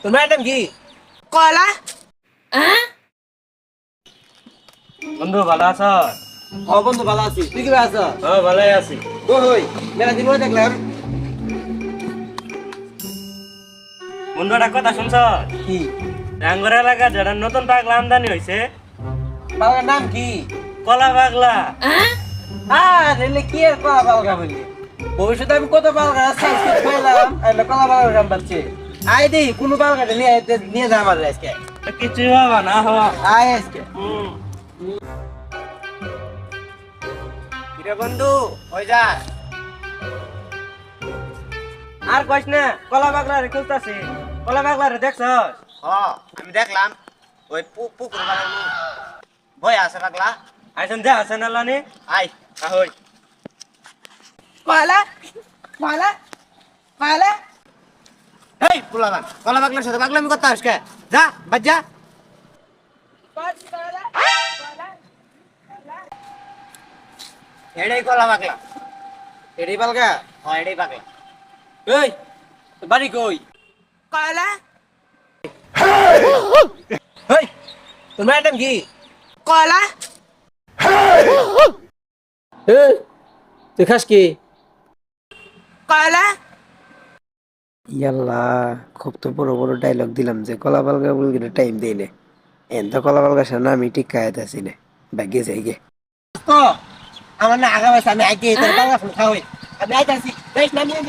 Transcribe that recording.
তোমার নাম কি? কলা। বন্ধু ভালো আছো? ও বন্ধু ভালো আছি, তুই কিভাবে আছো? ভালোই আছি। ওই মেলা দিন পরে দেখলাম। বন্ধু একটা কথা শুনছ? কি? ডাঙ্গর এলাকা যারা নতুন পাগলা আমদানি হয়েছে, বালকার নাম কি? কলা পাগলা। রেলে কি আর কলা বালকা বললি? ভবিষ্যতে আমি কত বালকা সাইজ করে পাইলাম, আর কলা বালকা নাম পাচ্ছি। আয় দি কোন বালকাটা নিয়ে যা আমার আজকে। কিছুই বাবা না হ। আয় আজকে। কিরে বন্ধু ওই যা। আর কইস না, কলা পাগলা রে খুঁজতাছি। কলা পাগলা রে দেখছস? আমি দেখলাম ওই পুকুর বানানো ভয় আছে পাগলা। আইসন যা আছেন আল্লানি। আই আহই কলা কলা কলা এই পোলাবান কলা পাগলার সাথে পাগলামি করতে আসকে যা বাজ যা। এটাই কলা পাগলা। এটাই বালকা? এটাই পাগলা। এই তোর বাড়ি কই? কলা এই তোমার নাম কি? কলা এই তুই খাস কি? কলা। ইয়াল্লা খুব তো বড় বড় ডায়লগ দিলাম যে কলা বালগা বলগি টাইম দিলে এন তো কলা বালগা সামনে আমি ঠিক খাইতে আসিলে ভাগ্যে যাই গে তো আমার না আগা আমি আইতে তোর বালকা খাওয়াই আমি আইতাছি দেখ না নিয়ে